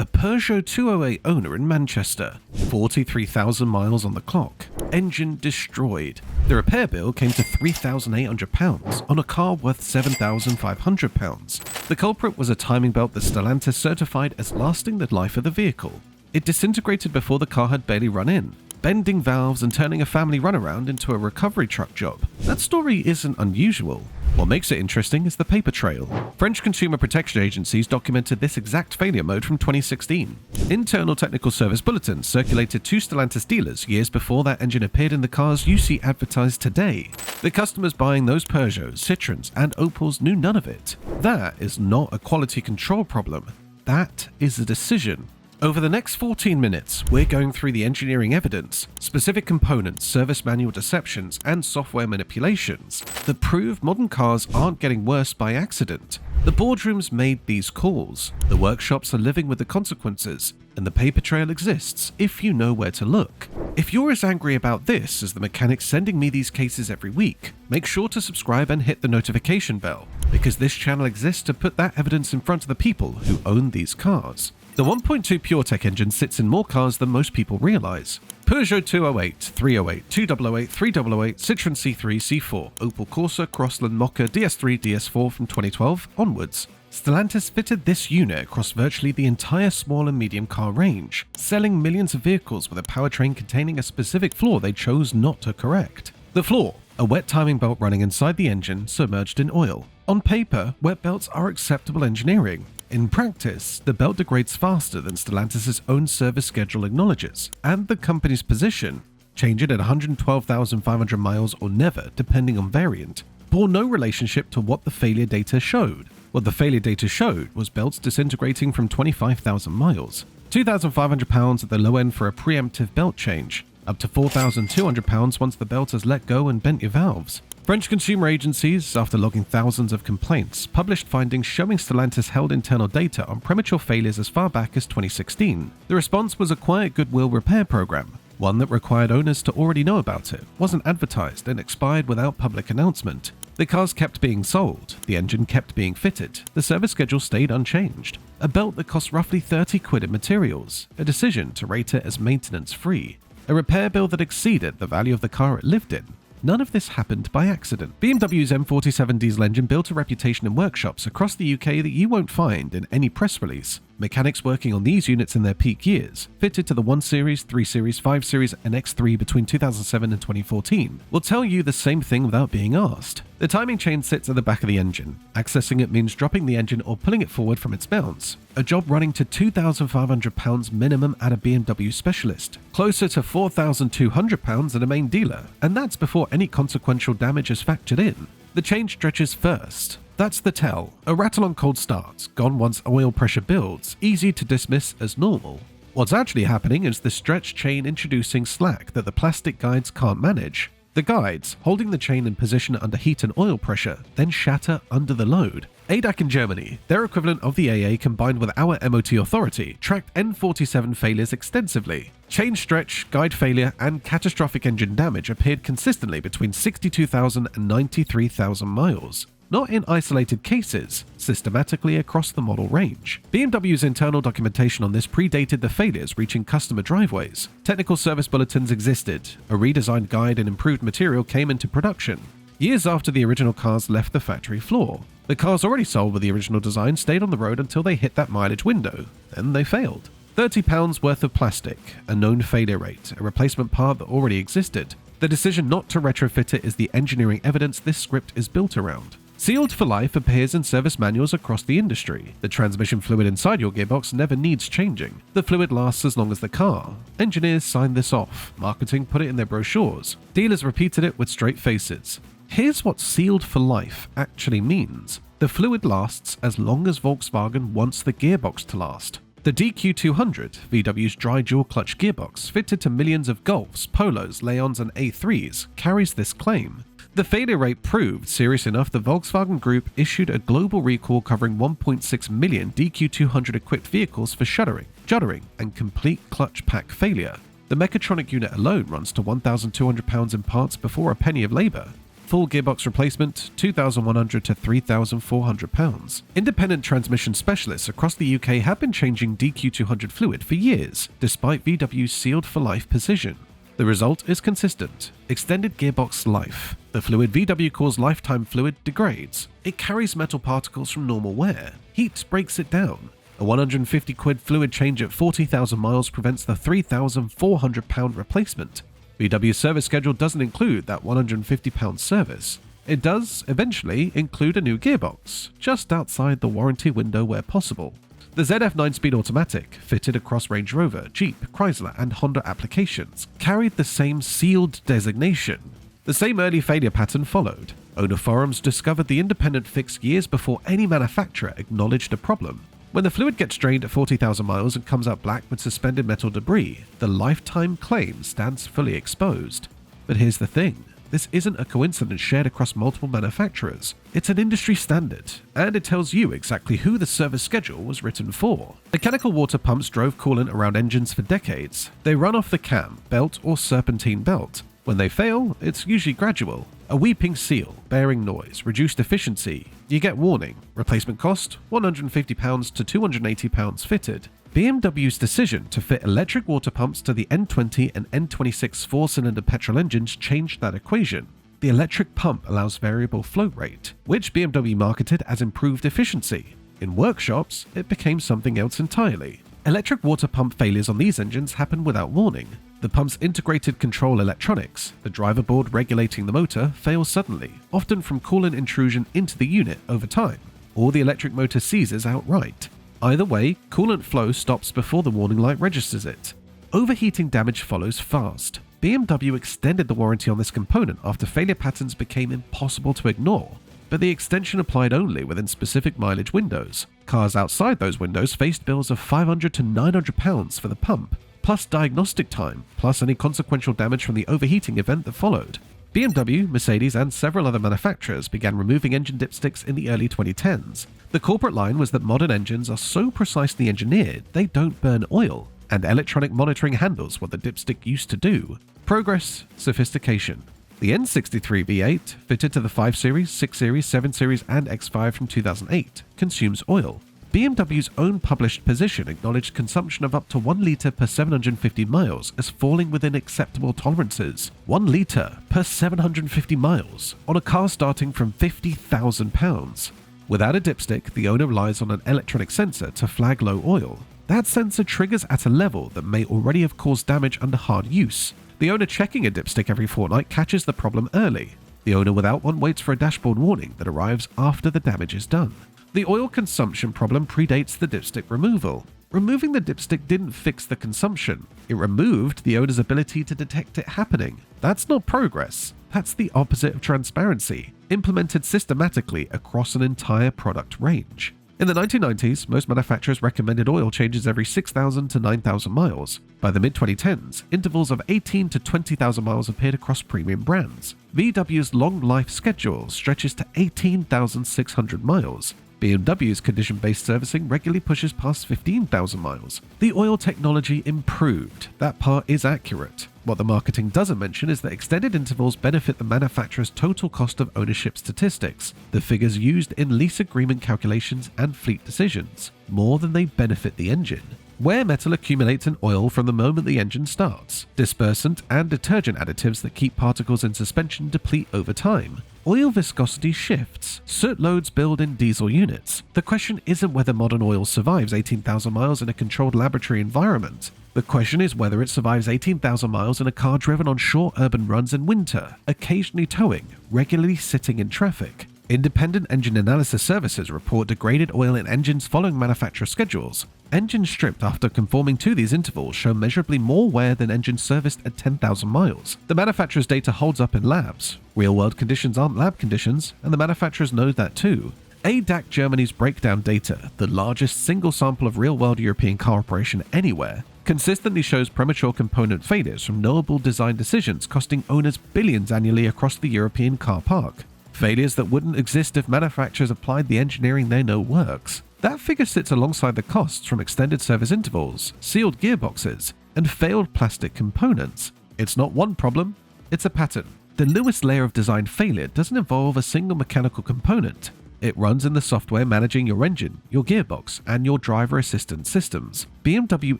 A Peugeot 208 owner in Manchester, 43,000 miles on the clock, engine destroyed. The repair bill came to £3,800 on a car worth £7,500. The culprit was a timing belt that Stellantis certified as lasting the life of the vehicle. It disintegrated before the car had barely run in, bending valves and turning a family runaround into a recovery truck job. That story isn't unusual. What makes it interesting is the paper trail. French consumer protection agencies documented this exact failure mode from 2016. Internal technical service bulletins circulated to Stellantis dealers years before that engine appeared in the cars you see advertised today. The customers buying those Peugeots, Citroens, and Opels knew none of it. That is not a quality control problem. That is a decision. Over the next 14 minutes, we're going through the engineering evidence, specific components, service manual deceptions, and software manipulations that prove modern cars aren't getting worse by accident. The boardrooms made these calls, the workshops are living with the consequences, and the paper trail exists if you know where to look. If you're as angry about this as the mechanics sending me these cases every week, make sure to subscribe and hit the notification bell, because this channel exists to put that evidence in front of the people who own these cars. The 1.2 PureTech engine sits in more cars than most people realize. Peugeot 208, 308, 2008, 3008, Citroen C3, C4, Opel Corsa, Crossland, Mokka, DS3, DS4 from 2012 onwards. Stellantis fitted this unit across virtually the entire small and medium car range, selling millions of vehicles with a powertrain containing a specific flaw they chose not to correct. The flaw: a wet timing belt running inside the engine submerged in oil. On paper, wet belts are acceptable engineering. In practice, the belt degrades faster than Stellantis' own service schedule acknowledges, and the company's position, change it at 112,500 miles or never depending on variant, bore no relationship to what the failure data showed. What the failure data showed was belts disintegrating from 25,000 miles, £2,500 at the low end for a preemptive belt change, up to £4,200 once the belt has let go and bent your valves. French consumer agencies, after logging thousands of complaints, published findings showing Stellantis held internal data on premature failures as far back as 2016. The response was a quiet goodwill repair program, one that required owners to already know about it, wasn't advertised, and expired without public announcement. The cars kept being sold, the engine kept being fitted, the service schedule stayed unchanged. A belt that cost roughly 30 quid in materials, a decision to rate it as maintenance-free, a repair bill that exceeded the value of the car it lived in. None of this happened by accident. BMW's M47 diesel engine built a reputation in workshops across the UK that you won't find in any press release. Mechanics working on these units in their peak years, fitted to the 1 Series, 3 Series, 5 Series, and X3 between 2007 and 2014, will tell you the same thing without being asked. The timing chain sits at the back of the engine. Accessing it means dropping the engine or pulling it forward from its mounts. A job running to £2,500 minimum at a BMW specialist, closer to £4,200 at a main dealer, and that's before any consequential damage is factored in. The change stretches first. That's the tell. A rattle on cold starts, gone once oil pressure builds, easy to dismiss as normal. What's actually happening is the stretch chain introducing slack that the plastic guides can't manage. The guides, holding the chain in position under heat and oil pressure, then shatter under the load. ADAC in Germany, their equivalent of the AA combined with our MOT authority, tracked N47 failures extensively. Chain stretch, guide failure, and catastrophic engine damage appeared consistently between 62,000 and 93,000 miles. Not in isolated cases, systematically across the model range. BMW's internal documentation on this predated the failures reaching customer driveways. Technical service bulletins existed, a redesigned guide and improved material came into production. Years after the original cars left the factory floor. The cars already sold with the original design stayed on the road until they hit that mileage window, then they failed. £30 worth of plastic, a known failure rate, a replacement part that already existed. The decision not to retrofit it is the engineering evidence this script is built around. Sealed for life appears in service manuals across the industry. The transmission fluid inside your gearbox never needs changing. The fluid lasts as long as the car. Engineers signed this off. Marketing put it in their brochures. Dealers repeated it with straight faces. Here's what sealed for life actually means. The fluid lasts as long as Volkswagen wants the gearbox to last. The DQ200, VW's dry dual clutch gearbox, fitted to millions of Golfs, Polos, Leons, and A3s, carries this claim. The failure rate proved serious enough the Volkswagen Group issued a global recall covering 1.6 million DQ200 equipped vehicles for shuddering, juddering, and complete clutch pack failure. The mechatronic unit alone runs to £1,200 in parts before a penny of labour. Full gearbox replacement, £2,100 to £3,400. Independent transmission specialists across the UK have been changing DQ200 fluid for years, despite VW's sealed for life position. The result is consistent: extended gearbox life. The fluid VW calls lifetime fluid degrades. It carries metal particles from normal wear. Heat breaks it down. A £150 fluid change at 40,000 miles prevents the £3,400 replacement. VW's service schedule doesn't include that £150 service. It does, eventually, include a new gearbox, just outside the warranty window where possible. The ZF 9-speed automatic, fitted across Range Rover, Jeep, Chrysler and Honda applications, carried the same sealed designation. The same early failure pattern followed. Owner forums discovered the independent fix years before any manufacturer acknowledged a problem. When the fluid gets drained at 40,000 miles and comes out black with suspended metal debris, the lifetime claim stands fully exposed. But here's the thing. This isn't a coincidence shared across multiple manufacturers. It's an industry standard, and it tells you exactly who the service schedule was written for. Mechanical water pumps drove coolant around engines for decades. They run off the cam, belt, or serpentine belt. When they fail, it's usually gradual. A weeping seal, bearing noise, reduced efficiency. You get warning. Replacement cost, £150 to £280 fitted. BMW's decision to fit electric water pumps to the N20 and N26 four-cylinder petrol engines changed that equation. The electric pump allows variable flow rate, which BMW marketed as improved efficiency. In workshops, it became something else entirely. Electric water pump failures on these engines happen without warning. The pump's integrated control electronics, the driver board regulating the motor, fails suddenly, often from coolant intrusion into the unit over time, or the electric motor seizes outright. Either way, coolant flow stops before the warning light registers it. Overheating damage follows fast. BMW extended the warranty on this component after failure patterns became impossible to ignore, but the extension applied only within specific mileage windows. Cars outside those windows faced bills of £500 to £900 for the pump, plus diagnostic time, plus any consequential damage from the overheating event that followed. BMW, Mercedes, and several other manufacturers began removing engine dipsticks in the early 2010s. The corporate line was that modern engines are so precisely engineered they don't burn oil, and electronic monitoring handles what the dipstick used to do. Progress, sophistication. The N63 V8, fitted to the 5 Series, 6 Series, 7 Series, and X5 from 2008, consumes oil. BMW's own published position acknowledged consumption of up to 1 litre per 750 miles as falling within acceptable tolerances. 1 litre per 750 miles on a car starting from £50,000. Without a dipstick, the owner relies on an electronic sensor to flag low oil. That sensor triggers at a level that may already have caused damage under hard use. The owner checking a dipstick every fortnight catches the problem early. The owner without one waits for a dashboard warning that arrives after the damage is done. The oil consumption problem predates the dipstick removal. Removing the dipstick didn't fix the consumption. It removed the owner's ability to detect it happening. That's not progress. That's the opposite of transparency, implemented systematically across an entire product range. In the 1990s, most manufacturers recommended oil changes every 6,000 to 9,000 miles. By the mid-2010s, intervals of 18 to 20,000 miles appeared across premium brands. VW's long life schedule stretches to 18,600 miles. BMW's condition-based servicing regularly pushes past 15,000 miles. The oil technology improved. That part is accurate. What the marketing doesn't mention is that extended intervals benefit the manufacturer's total cost of ownership statistics, the figures used in lease agreement calculations and fleet decisions, more than they benefit the engine. Wear metal accumulates in oil from the moment the engine starts. Dispersant and detergent additives that keep particles in suspension deplete over time. Oil viscosity shifts. Soot loads build in diesel units. The question isn't whether modern oil survives 18,000 miles in a controlled laboratory environment. The question is whether it survives 18,000 miles in a car driven on short urban runs in winter, occasionally towing, regularly sitting in traffic. Independent engine analysis services report degraded oil in engines following manufacturer schedules. Engines stripped after conforming to these intervals show measurably more wear than engines serviced at 10,000 miles. The manufacturer's data holds up in labs. Real-world conditions aren't lab conditions, and the manufacturers know that too. ADAC Germany's breakdown data, the largest single sample of real-world European car operation anywhere, consistently shows premature component failures from knowable design decisions costing owners billions annually across the European car park. Failures that wouldn't exist if manufacturers applied the engineering they know works. That figure sits alongside the costs from extended service intervals, sealed gearboxes, and failed plastic components. It's not one problem, it's a pattern. The newest layer of design failure doesn't involve a single mechanical component. It runs in the software managing your engine, your gearbox, and your driver assistance systems. BMW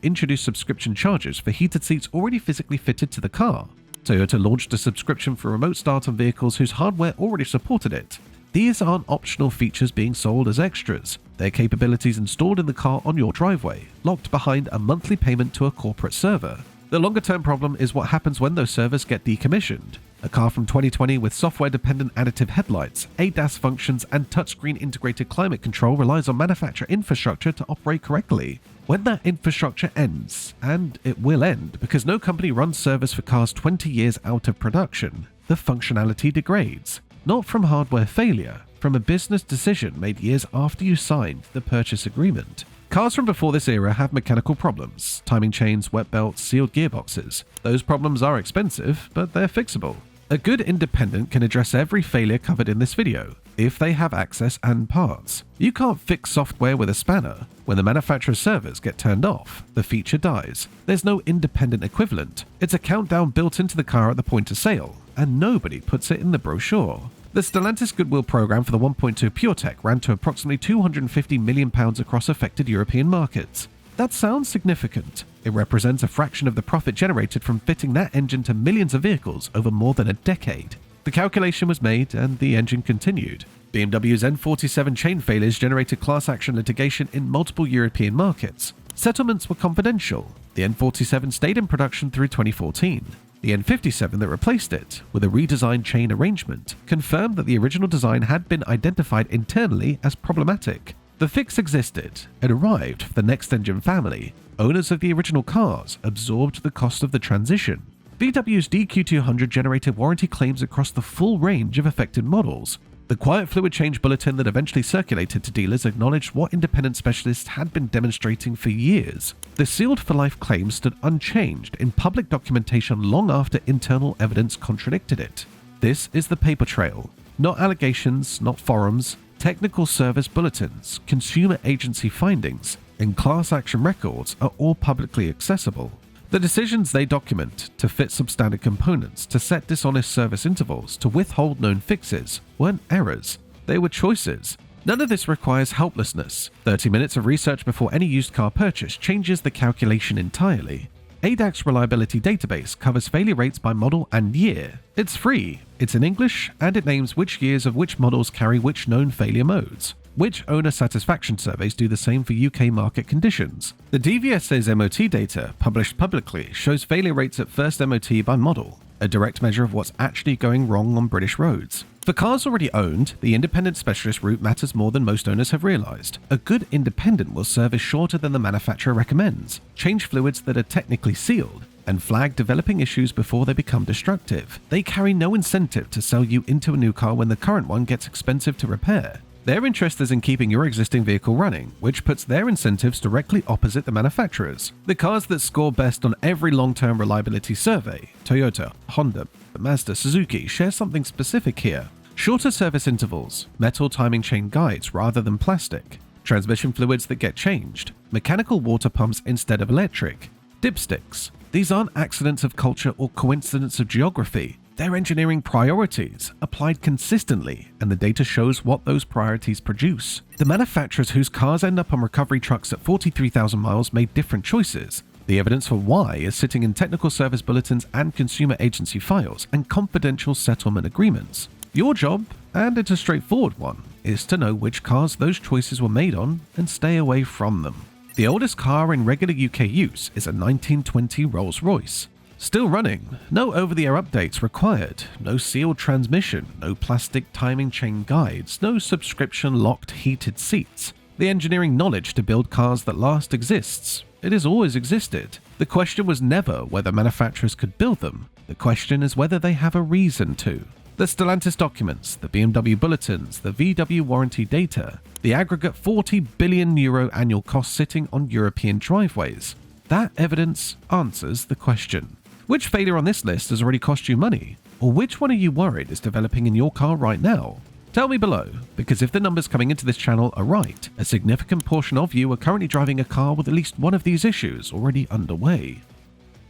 introduced subscription charges for heated seats already physically fitted to the car. Toyota launched a subscription for remote start on vehicles whose hardware already supported it. These aren't optional features being sold as extras. They're capabilities installed in the car on your driveway, locked behind a monthly payment to a corporate server. The longer-term problem is what happens when those servers get decommissioned. A car from 2020 with software-dependent additive headlights, ADAS functions, and touchscreen integrated climate control relies on manufacturer infrastructure to operate correctly. When that infrastructure ends, and it will end because no company runs service for cars 20 years out of production, the functionality degrades. Not from hardware failure, from a business decision made years after you signed the purchase agreement. Cars from before this era have mechanical problems, timing chains, wet belts, sealed gearboxes. Those problems are expensive, but they're fixable. A good independent can address every failure covered in this video, if they have access and parts. You can't fix software with a spanner. When the manufacturer's servers get turned off, the feature dies. There's no independent equivalent. It's a countdown built into the car at the point of sale, and nobody puts it in the brochure. The Stellantis goodwill program for the 1.2 PureTech ran to approximately £250 million across affected European markets. That sounds significant. It represents a fraction of the profit generated from fitting that engine to millions of vehicles over more than a decade. The calculation was made and the engine continued. BMW's N47 chain failures generated class action litigation in multiple European markets. Settlements were confidential. The N47 stayed in production through 2014. The N57 that replaced it, with a redesigned chain arrangement, confirmed that the original design had been identified internally as problematic. The fix existed. It arrived for the next engine family. Owners of the original cars absorbed the cost of the transition. VW's DQ200 generated warranty claims across the full range of affected models. The quiet fluid change bulletin that eventually circulated to dealers acknowledged what independent specialists had been demonstrating for years. The sealed for life claim stood unchanged in public documentation long after internal evidence contradicted it. This is the paper trail. Not allegations, not forums, technical service bulletins, consumer agency findings, and class action records are all publicly accessible. The decisions they document to fit substandard components, to set dishonest service intervals, to withhold known fixes, weren't errors. They were choices. None of this requires helplessness. 30 minutes of research before any used car purchase changes the calculation entirely. ADAX Reliability Database covers failure rates by model and year. It's free, it's in English, and it names which years of which models carry which known failure modes. Which owner satisfaction surveys do the same for UK market conditions. The DVSA's MOT data, published publicly, shows failure rates at first MOT by model, a direct measure of what's actually going wrong on British roads. For cars already owned, the independent specialist route matters more than most owners have realised. A good independent will service shorter than the manufacturer recommends, change fluids that are technically sealed, and flag developing issues before they become destructive. They carry no incentive to sell you into a new car when the current one gets expensive to repair. Their interest is in keeping your existing vehicle running, which puts their incentives directly opposite the manufacturers. The cars that score best on every long-term reliability survey, Toyota, Honda, Mazda, Suzuki, share something specific here. Shorter service intervals, metal timing chain guides rather than plastic, transmission fluids that get changed, mechanical water pumps instead of electric, dipsticks. These aren't accidents of culture or coincidence of geography. They're engineering priorities, applied consistently, and the data shows what those priorities produce. The manufacturers whose cars end up on recovery trucks at 43,000 miles made different choices. The evidence for why is sitting in technical service bulletins and consumer agency files and confidential settlement agreements. Your job, and it's a straightforward one, is to know which cars those choices were made on and stay away from them. The oldest car in regular UK use is a 1920 Rolls-Royce. Still running, no over-the-air updates required, no sealed transmission, no plastic timing chain guides, no subscription-locked heated seats. The engineering knowledge to build cars that last exists. It has always existed. The question was never whether manufacturers could build them. The question is whether they have a reason to. The Stellantis documents, the BMW bulletins, the VW warranty data, the aggregate €40 billion annual cost sitting on European driveways. That evidence answers the question. Which failure on this list has already cost you money? Or which one are you worried is developing in your car right now? Tell me below, because if the numbers coming into this channel are right, a significant portion of you are currently driving a car with at least one of these issues already underway.